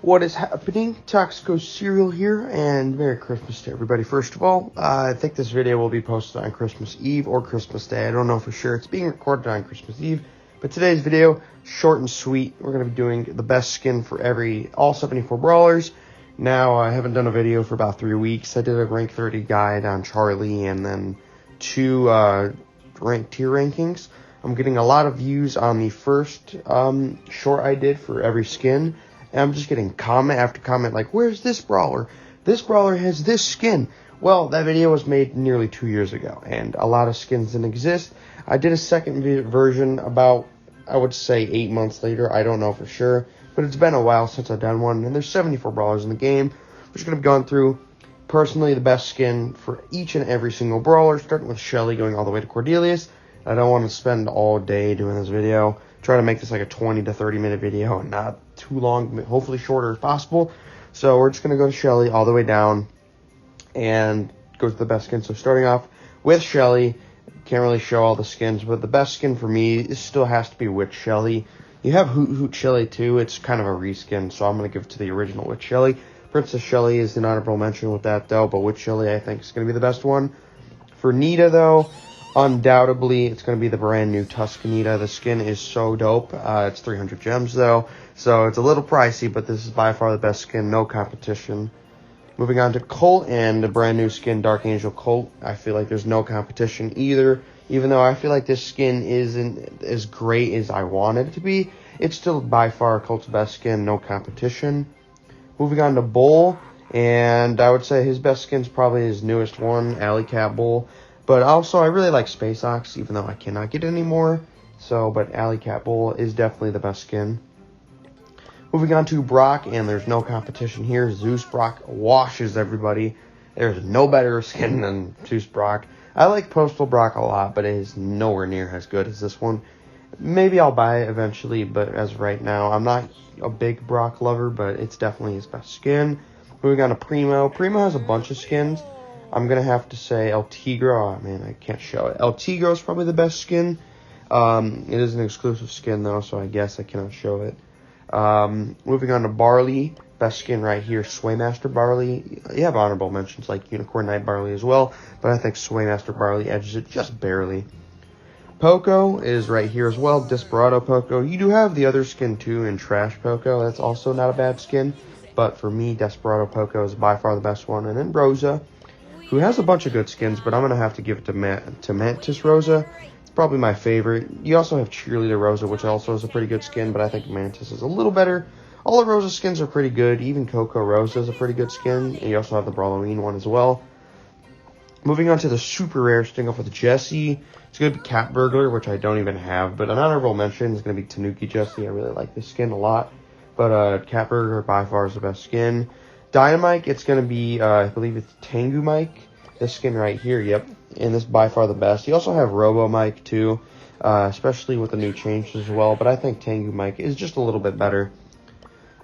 What is happening? Toxico Cereal here, and Merry Christmas to everybody. First of all, I think this video will be posted on Christmas Eve or Christmas Day. I don't know for sure. It's being recorded on Christmas Eve, but today's video, short and sweet. We're going to be doing the best skin for all 74 Brawlers. Now, I haven't done a video for about 3 weeks. I did a rank 30 guide on Charlie and then 2 rank tier rankings. I'm getting a lot of views on the first short I did for every skin. And I'm just getting comment after comment like, where's this brawler? This brawler has this skin. Well, that video was made nearly 2 years ago, and a lot of skins didn't exist. I did a second version about, I would say, 8 months later. I don't know for sure, but it's been a while since I've done one, and there's 74 brawlers in the game. We're just going to be going through, personally, the best skin for each and every single brawler, starting with Shelly, going all the way to Cordelius. I don't want to spend all day doing this video. Try to make this like a 20 to 30 minute video and not too long, hopefully shorter as possible. So we're just going to go to Shelly all the way down and go to the best skin. So starting off with Shelly, can't really show all the skins, but the best skin for me still has to be Witch Shelly. You have Hoot Hoot Shelly too. It's kind of a reskin, so I'm going to give it to the original Witch Shelly. Princess Shelly is an honorable mention with that though, but Witch Shelly I think is going to be the best one. For Nita though, undoubtedly, it's going to be the brand new Tuscanita. The skin is so dope. It's 300 gems, though, so it's a little pricey, but this is by far the best skin, no competition. Moving on to Colt and the brand new skin, Dark Angel Colt. I feel like there's no competition either. Even though I feel like this skin isn't as great as I want it to be, it's still by far Colt's best skin, no competition. Moving on to Bull, and I would say his best skin is probably his newest one, Alley Cat Bull. But also, I really like Space Ox, even though I cannot get it anymore. But Alley Cat Bull is definitely the best skin. Moving on to Brock, and there's no competition here. Zeus Brock washes everybody. There's no better skin than Zeus Brock. I like Postal Brock a lot, but it is nowhere near as good as this one. Maybe I'll buy it eventually, but as of right now, I'm not a big Brock lover, but it's definitely his best skin. Moving on to Primo. Primo has a bunch of skins. I'm going to have to say El Tigro. Oh, man, I can't show it. El Tigro is probably the best skin. It is an exclusive skin, though, so I guess I cannot show it. Moving on to Barley. Best skin right here, Swaymaster Barley. You have honorable mentions like Unicorn Knight Barley as well, but I think Swaymaster Barley edges it just barely. Poco is right here as well, Desperado Poco. You do have the other skin, too, in Trash Poco. That's also not a bad skin, but for me, Desperado Poco is by far the best one. And then Rosa, who has a bunch of good skins, but I'm going to have to give it to Mantis Rosa. It's probably my favorite. You also have Cheerleader Rosa, which also is a pretty good skin, but I think Mantis is a little better. All the Rosa skins are pretty good. Even Coco Rosa is a pretty good skin. And you also have the Brawloween one as well. Moving on to the super rare, starting off with Jessie. It's going to be Cat Burglar, which I don't even have, but an honorable mention is going to be Tanuki Jessie. I really like this skin a lot, but Cat Burglar by far is the best skin. Dynamite, it's going to be, I believe it's Tengu Mike. This skin right here, yep. And this is by far the best. You also have Robo Mike, too, especially with the new changes as well. But I think Tengu Mike is just a little bit better.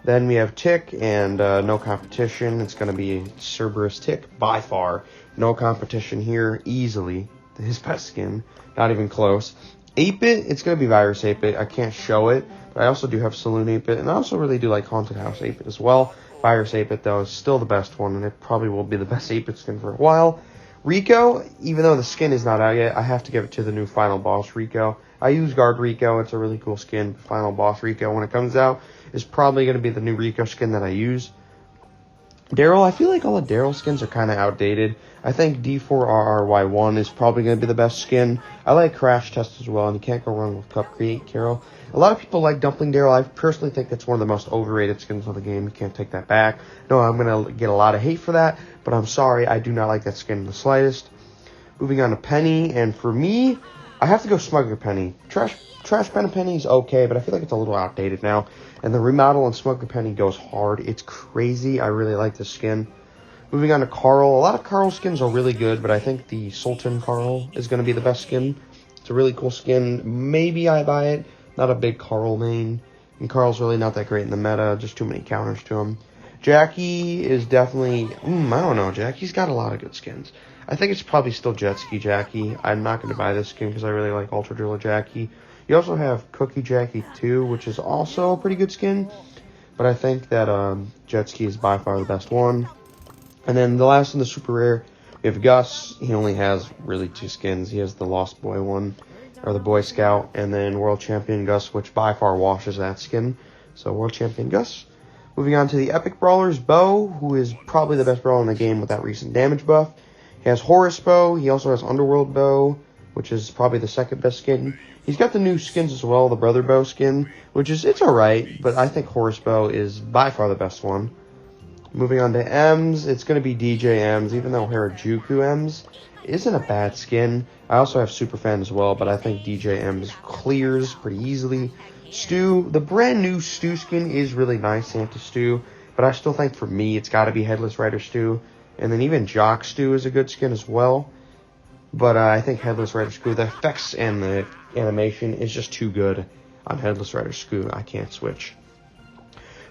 Then we have Tick, and no competition. It's going to be Cerberus Tick, by far. No competition here, easily. His best skin, not even close. 8-Bit, it's going to be Virus 8-Bit. I can't show it, but I also do have Saloon 8-Bit. And I also really do like Haunted House 8-Bit as well. Virus 8-Bit, though, is still the best one, and it probably will be the best 8-Bit skin for a while. Rico, even though the skin is not out yet, I have to give it to the new Final Boss Rico. I use Guard Rico. It's a really cool skin. Final Boss Rico, when it comes out, is probably going to be the new Rico skin that I use. Daryl, I feel like all the Daryl skins are kind of outdated. I think D4RRY1 is probably going to be the best skin. I like Crash Test as well, and you can't go wrong with Cup Create Carol. A lot of people like Dumpling Daryl. I personally think that's one of the most overrated skins of the game. You can't take that back. No, I'm going to get a lot of hate for that, but I'm sorry. I do not like that skin in the slightest. Moving on to Penny, and for me, I have to go Smuggler Penny. Trash Penny is okay, but I feel like it's a little outdated now. And the remodel on Smuggler Penny goes hard. It's crazy. I really like this skin. Moving on to Carl. A lot of Carl skins are really good, but I think the Sultan Carl is going to be the best skin. It's a really cool skin. Maybe I buy it. Not a big Carl main. And Carl's really not that great in the meta. Just too many counters to him. Jackie is definitely... I don't know. Jackie's got a lot of good skins. I think it's probably still Jet Ski Jackie. I'm not going to buy this skin because I really like Ultra Driller Jackie. You also have Cookie Jackie 2, which is also a pretty good skin. but I think that Getsix is by far the best one. And then the last in the super rare, we have Gus. He only has really 2 skins. He has the Lost Boy one, or the Boy Scout, and then World Champion Gus, which by far washes that skin. So World Champion Gus. Moving on to the Epic Brawlers, Bo, who is probably the best brawler in the game with that recent damage buff. He has Horus Bo. He also has Underworld Bo, which is probably the second best skin. He's got the new skins as well, the Brother Bo skin, which is, it's alright, but I think Horus Bo is by far the best one. Moving on to M's, it's going to be DJ M's, even though Harajuku M's isn't a bad skin. I also have Superfan as well, but I think DJ M's clears pretty easily. Stu, the brand new Stu skin is really nice, Santa Stu, but I still think for me it's got to be Headless Rider Stu. And then even Jock Stu is a good skin as well. But I think Headless Rider Stu, the effects and the animation is just too good on Headless Rider Stu. I can't switch.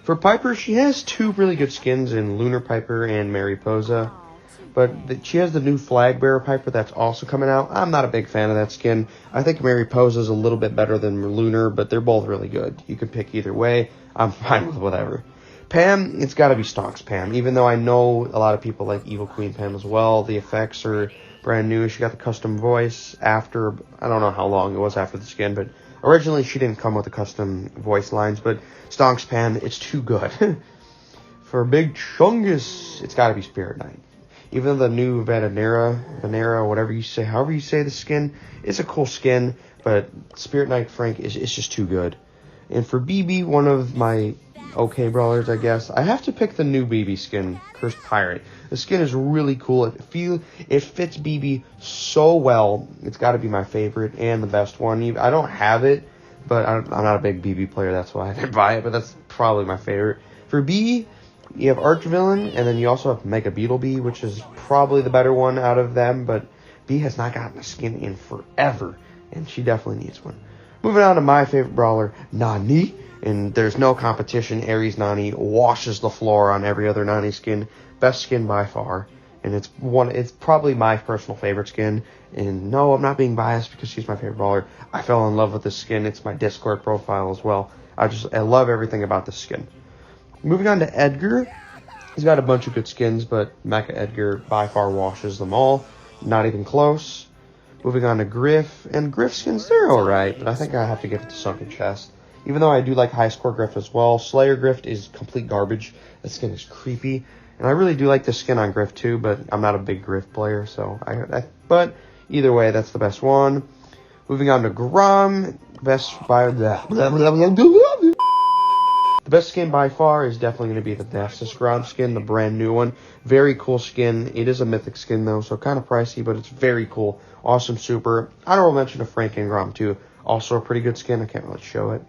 For Piper, she has 2 really good skins in Lunar Piper and Mariposa. But she has the new Flag Bearer Piper that's also coming out. I'm not a big fan of that skin. I think Mariposa is a little bit better than Lunar, but they're both really good. You can pick either way. I'm fine with whatever. Pam, it's got to be Stonks Pam, even though I know a lot of people like Evil Queen Pam as well. The effects are brand new. She got the custom voice after, I don't know how long it was after the skin, but originally she didn't come with the custom voice lines, but Stonks Pam, it's too good. For Big Chungus, it's got to be Spirit Knight. Even the new Venera, whatever you say, however you say the skin, it's a cool skin, but Spirit Knight Frank is just too good. And for BB, one of my okay brawlers, I guess, I have to pick the new BB skin, Cursed Pirate. The skin is really cool. It fits BB so well. It's got to be my favorite and the best one. I don't have it, but I'm not a big BB player. That's why I didn't buy it, but that's probably my favorite. For B, you have Archvillain, and then you also have Mega Beetle Bee, which is probably the better one out of them, but B has not gotten a skin in forever, and she definitely needs one. Moving on to my favorite brawler, Nani, and there's no competition. Aries Nani washes the floor on every other Nani skin. Best skin by far, and it's probably my personal favorite skin. And no, I'm not being biased because she's my favorite brawler. I fell in love with this skin. It's my Discord profile as well. I love everything about this skin. Moving on to Edgar, he's got a bunch of good skins, but Mecha Edgar by far washes them all. Not even close. Moving on to Griff, and Griff skins, they're alright, but I think I have to give it to Sunken Chest. Even though I do like High Score Griff as well, Slayer Griff is complete garbage. That skin is creepy. And I really do like the skin on Griff too, but I'm not a big Griff player, so but either way, that's the best one. Moving on to Grom, the best skin by far is definitely going to be the Nessus Grom skin, the brand new one. Very cool skin. It is a mythic skin though, so kind of pricey, but it's very cool. Awesome super. Honorable mention of Frank and Grom too. Also a pretty good skin. I can't really show it.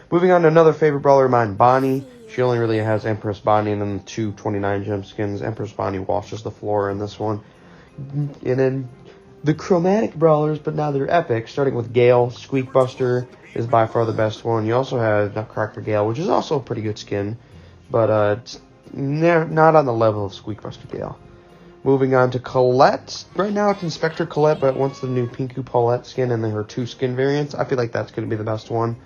Moving on to another favorite brawler of mine, Bonnie. She only really has Empress Bonnie and then the 2 29 gem skins. Empress Bonnie washes the floor in this one. And then the chromatic brawlers, but now they're epic, starting with Gale. Squeak Buster is by far the best one. You also have Nutcracker Gale, which is also a pretty good skin, but it's not on the level of Squeak Buster Gale. Moving on to Colette. Right now it's Inspector Colette, but once the new Pinku Paulette skin and then her 2 skin variants, I feel like that's going to be the best one.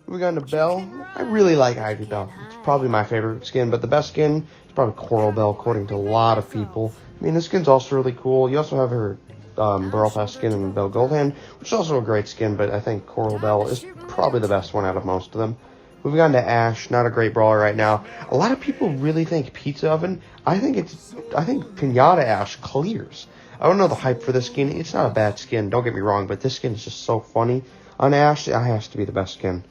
Moving on to Belle. I really like Ivy Belle. It's probably my favorite skin, but the best skin is probably Coral Belle, according to a lot of people. I mean, this skin's also really cool. You also have her Brawl Pass skin in Belle Goldhand, which is also a great skin, but I think Coral Belle is probably the best one out of most of them. Moving on to Ash, not a great brawler right now. A lot of people really think Pizza Oven. I think Pinata Ash clears. I don't know the hype for this skin. It's not a bad skin, don't get me wrong, but this skin is just so funny. On Ash, it has to be the best skin.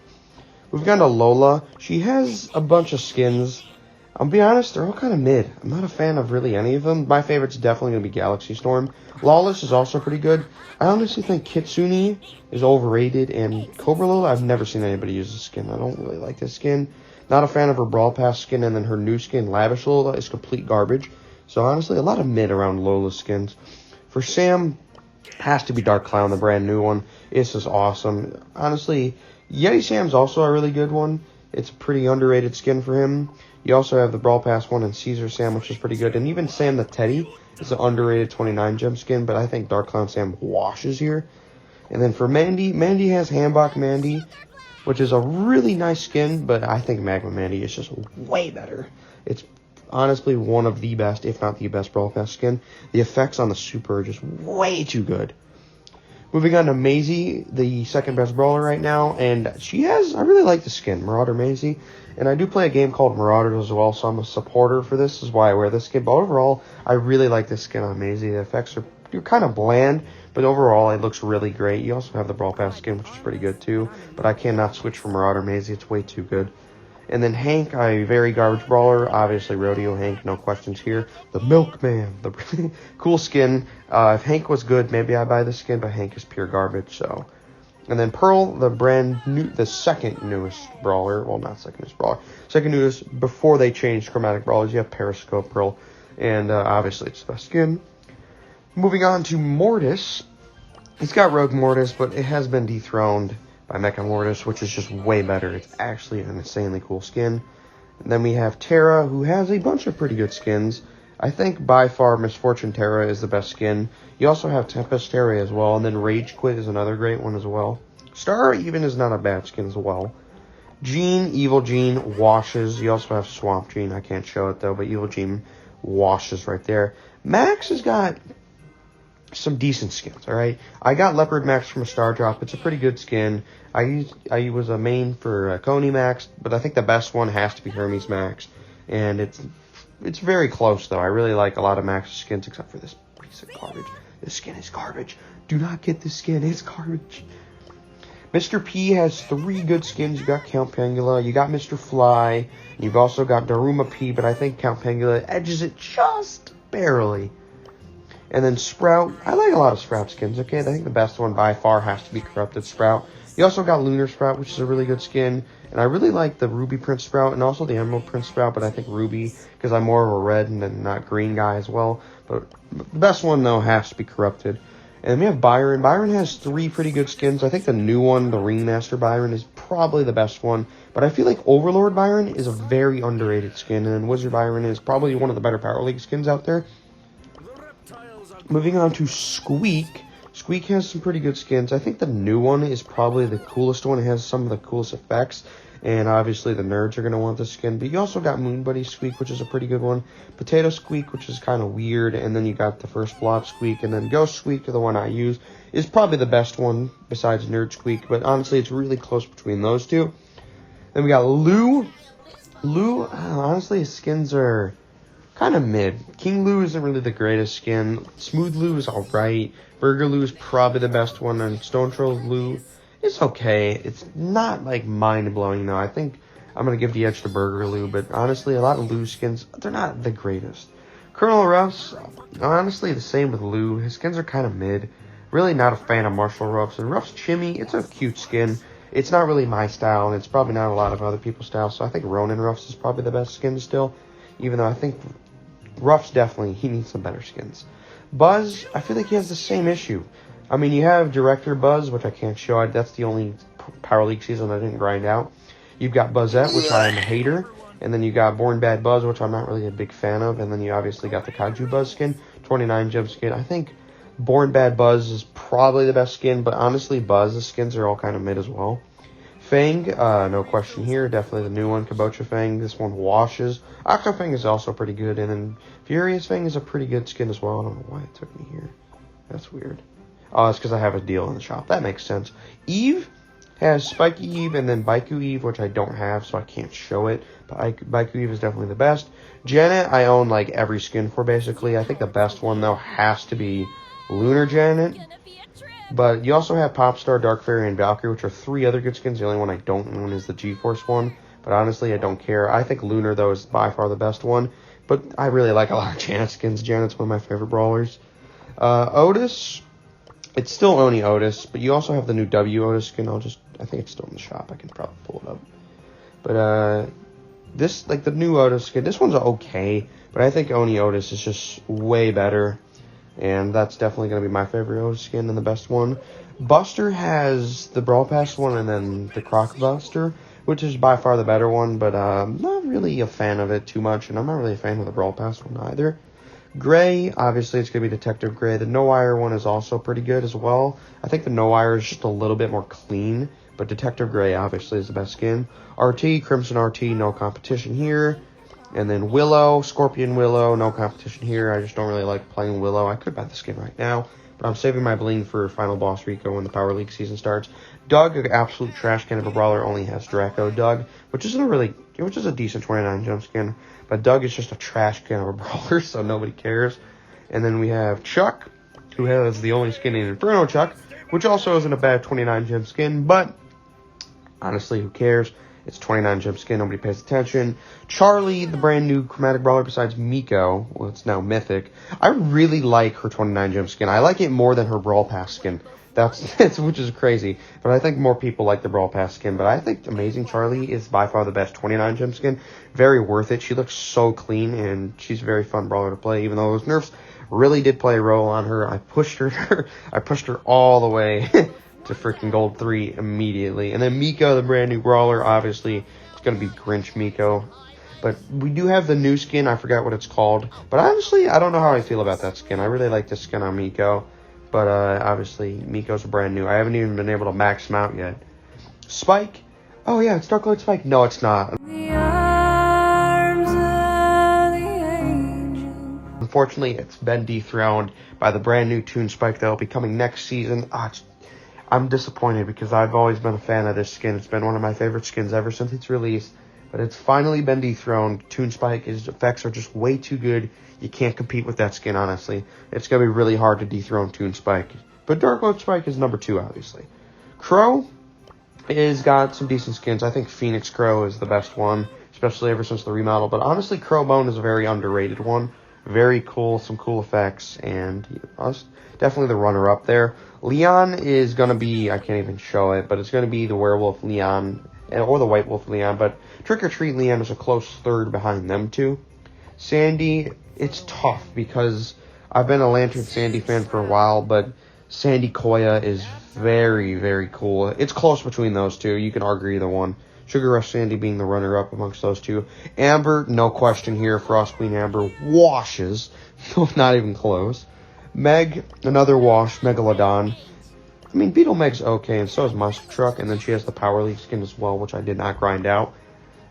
Moving on to Lola, she has a bunch of skins. I'll be honest, they're all kind of mid. I'm not a fan of really any of them. My favorite's definitely going to be Galaxy Storm. Lawless is also pretty good. I honestly think Kitsune is overrated, and Cobra Lola, I've never seen anybody use this skin. I don't really like this skin. Not a fan of her Brawl Pass skin, and then her new skin, Lavish Lola, is complete garbage. So honestly, a lot of mid around Lola's skins. For Sam, has to be Dark Clown, the brand new one. It's just awesome. Honestly, Yeti Sam's also a really good one. It's a pretty underrated skin for him. You also have the Brawl Pass one and Caesar Sam, which is pretty good. And even Sam the Teddy is an underrated 29 gem skin, but I think Dark Clown Sam washes here. And then for Mandy, Mandy has Hambach Mandy. which is a really nice skin, but I think Magma Mandy is just way better. It's honestly one of the best, if not the best, Brawl Pass skin. The effects on the super are just way too good. Moving on to Maisie, the second best brawler right now, and I really like the skin, Marauder Maisie, and I do play a game called Marauders as well, so I'm a supporter for this, is why I wear this skin, but overall, I really like this skin on Maisie. The effects are kind of bland, but overall, it looks really great. You also have the Brawl Pass skin, which is pretty good too, but I cannot switch from Marauder Maisie, it's way too good. And then Hank, a very garbage brawler. Obviously, Rodeo Hank, no questions here. The Milkman, the really cool skin. If Hank was good, maybe I'd buy the skin, but Hank is pure garbage, so. And then Pearl, the second newest brawler. Well, not second newest brawler. Second newest, before they changed chromatic brawlers, you have Periscope Pearl. And obviously, it's the best skin. Moving on to Mortis. It's got Rogue Mortis, but it has been dethroned by Mecha Mortis, which is just way better. It's actually an insanely cool skin. And then we have Terra, who has a bunch of pretty good skins. I think by far Misfortune Terra is the best skin. You also have Tempest Terra as well, and then Rage Quit is another great one as well. Star even is not a bad skin as well. Jean, Evil Jean, washes. You also have Swamp Jean. I can't show it though, but Evil Jean washes right there. Max has got some decent skins, alright? I got Leopard Max from a Star Drop. It's a pretty good skin. I was a main for Coney Max, but I think the best one has to be Hermes Max. And it's very close, though. I really like a lot of Max skins, except for this piece of garbage. This skin is garbage. Do not get this skin. It's garbage. Mr. P has 3 good skins. You got Count Pangula, you got Mr. Fly, you've also got Daruma P, but I think Count Pangula edges it just barely. And then Sprout, I like a lot of Sprout skins, okay? I think the best one by far has to be Corrupted Sprout. You also got Lunar Sprout, which is a really good skin. And I really like the Ruby Prince Sprout and also the Emerald Prince Sprout, but I think Ruby, because I'm more of a red and not green guy as well. But the best one, though, has to be Corrupted. And then we have Byron. Byron has 3 pretty good skins. I think the new one, the Ringmaster Byron, is probably the best one. But I feel like Overlord Byron is a very underrated skin. And then Wizard Byron is probably one of the better Power League skins out there. Moving on to Squeak. Squeak has some pretty good skins. I think the new one is probably the coolest one. It has some of the coolest effects. And obviously the nerds are going to want this skin. But you also got Moon Buddy Squeak, which is a pretty good one. Potato Squeak, which is kind of weird. And then you got the First Blob Squeak. And then Ghost Squeak, the one I use, is probably the best one besides Nerd Squeak. But honestly, it's really close between those two. Then we got Lou. Lou, honestly, his skins are kind of mid. King Lou isn't really the greatest skin. Smooth Lou is alright. Burger Lou is probably the best one. And Stone Troll Lou is okay. It's not like mind-blowing though. I think I'm going to give the edge to Burger Lou. But honestly, a lot of Lou skins, they're not the greatest. Colonel Ruffs, honestly the same with Lou. His skins are kind of mid. Really not a fan of Marshall Ruffs. And Ruffs Chimmy, it's a cute skin. It's not really my style. And it's probably not a lot of other people's style. So I think Ronin Ruffs is probably the best skin still. Even though I think Ruffs definitely, he needs some better skins. Buzz, I feel like he has the same issue. I mean, you have Director Buzz, which I can't show. That's the only Power League season I didn't grind out. You've got Buzzette, which I am a hater. And then you got Born Bad Buzz, which I'm not really a big fan of. And then you obviously got the Kaiju Buzz skin, 29 gem skin. I think Born Bad Buzz is probably the best skin. But honestly, Buzz's skins are all kind of mid as well. Fang, no question here. Definitely the new one, Kabocha Fang. This one washes. Octo Fang is also pretty good. And then Furious Fang is a pretty good skin as well. I don't know why it took me here. That's weird. Oh, it's because I have a deal in the shop. That makes sense. Eve has Spiky Eve and then Baiku Eve, which I don't have, so I can't show it. But Baiku Eve is definitely the best. Janet, I own like every skin for basically. I think the best one, though, has to be Lunar Janet. But you also have Popstar, Dark Fairy, and Valkyrie, which are 3 other good skins. The only one I don't own is the G-Force one. But honestly, I don't care. I think Lunar, though, is by far the best one. But I really like a lot of Janet skins. Janet's one of my favorite brawlers. Otis, it's still only Otis. But you also have the new W Otis skin. I think it's still in the shop. I can probably pull it up. But this, like the new Otis skin, this one's okay. But I think Oni Otis is just way better. And that's definitely going to be my favorite Otis skin and the best one. Buster has the Brawl Pass one and then the Croc Buster, which is by far the better one. But I'm not really a fan of it too much. And I'm not really a fan of the Brawl Pass one either. Gray, obviously it's going to be Detective Gray. The No Wire one is also pretty good as well. I think the No Wire is just a little bit more clean. but Detective Gray obviously is the best skin. RT, Crimson RT, no competition here. And then Willow, Scorpion Willow, no competition here. I just don't really like playing Willow. I could buy the skin right now, but I'm saving my bling for Final Boss Rico when the Power League season starts. Doug, an absolute trash can of a brawler, only has Draco Doug, which is a decent 29 gem skin. But Doug is just a trash can of a brawler, so nobody cares. And then we have Chuck, who has the only skin in Inferno Chuck, which also isn't a bad 29 gem skin, but honestly, who cares? It's 29 gem skin, nobody pays attention. Charlie, the brand new chromatic brawler besides Miko, well, it's now mythic. I really like her 29 gem skin. I like it more than her Brawl Pass skin. Which is crazy. But I think more people like the Brawl Pass skin. But I think Amazing Charlie is by far the best 29 gem skin. Very worth it. She looks so clean, and she's a very fun brawler to play, even though those nerfs really did play a role on her. I pushed her all the way to freaking Gold 3 immediately. And then Miko, the brand new brawler, obviously it's going to be Grinch Miko. But we do have the new skin. I forgot what it's called. But honestly, I don't know how I feel about that skin. I really like this skin on Miko. But obviously, Miko's brand new. I haven't even been able to max him out yet. Spike. Oh yeah, it's Dark Light Spike. No, it's not. Unfortunately, it's been dethroned by the brand new Toon Spike that will be coming next season. I'm disappointed because I've always been a fan of this skin. It's been one of my favorite skins ever since its release. But it's finally been dethroned. Toon Spike, his effects are just way too good. You can't compete with that skin, honestly. It's going to be really hard to dethrone Toon Spike. But Dark Lord Spike is number 2, obviously. Crow is got some decent skins. I think Phoenix Crow is the best one, especially ever since the remodel. But honestly, Crowbone is a very underrated one. Very cool, some cool effects, and definitely the runner-up there. Leon is going to be, I can't even show it, but it's going to be the Werewolf Leon, or the White Wolf Leon, but Trick or Treat Leon is a close third behind them two. Sandy, it's tough because I've been a Lantern Sandy fan for a while, but Sandy Koya is very, very cool. It's close between those two. You can argue either one. Sugar Rush Sandy being the runner-up amongst those two. Amber, no question here. Frost Queen Amber washes. Not even close. Meg, another wash. Megalodon. I mean, Beetle Meg's okay, and so is Monster Truck. And then she has the Power League skin as well, which I did not grind out.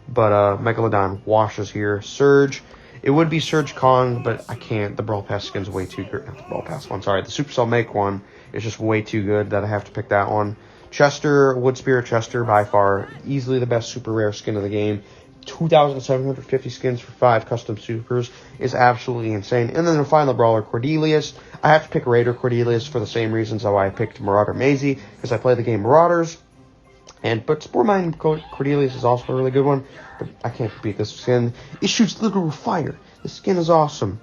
But Megalodon washes here. Surge. It would be Surge Kong, but I can't. The Brawl Pass skin's way too good. Not the Brawl Pass one, sorry. The Supercell Make one is just way too good that I have to pick that one. Chester, Wood Spirit Chester, by far, easily the best super rare skin of the game. 2,750 skins for 5 custom supers is absolutely insane. And then the final brawler, Cordelius. I have to pick Raider Cordelius for the same reasons why I picked Marauder Maisie, because I play the game Marauders. But Spore Mine Cordelius is also a really good one, but I can't beat this skin. It shoots literal fire. This skin is awesome.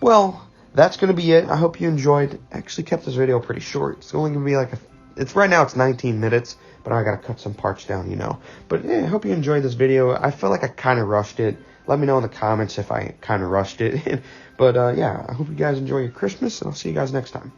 Well, that's going to be it. I hope you enjoyed. I actually kept this video pretty short. It's only going to be like right now it's 19 minutes, but I got to cut some parts down, you know. But yeah, I hope you enjoyed this video. I feel like I kind of rushed it. Let me know in the comments if I kind of rushed it. But yeah, I hope you guys enjoy your Christmas, and I'll see you guys next time.